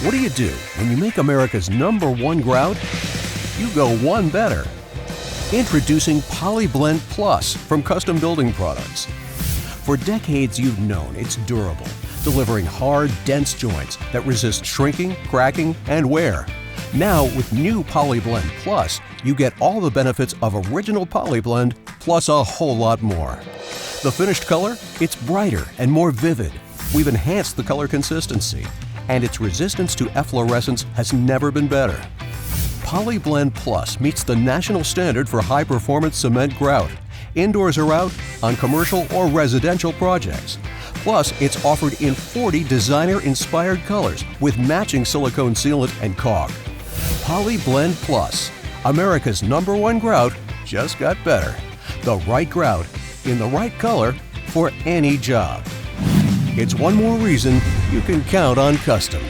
What do you do when you make America's #1 grout? You go one better. Introducing Polyblend Plus from Custom Building Products. For decades you've known it's durable, delivering hard, dense joints that resist shrinking, cracking, and wear. Now with new Polyblend Plus, you get all the benefits of original Polyblend plus a whole lot more. The finished color? It's brighter and more vivid. We've enhanced the color consistency, and its resistance to efflorescence has never been better. Polyblend Plus meets the national standard for high-performance cement grout, indoors or out, on commercial or residential projects. Plus, it's offered in 40 designer-inspired colors with matching silicone sealant and caulk. Polyblend Plus, America's #1 grout, just got better. The right grout in the right color for any job. It's one more reason you can count on Custom.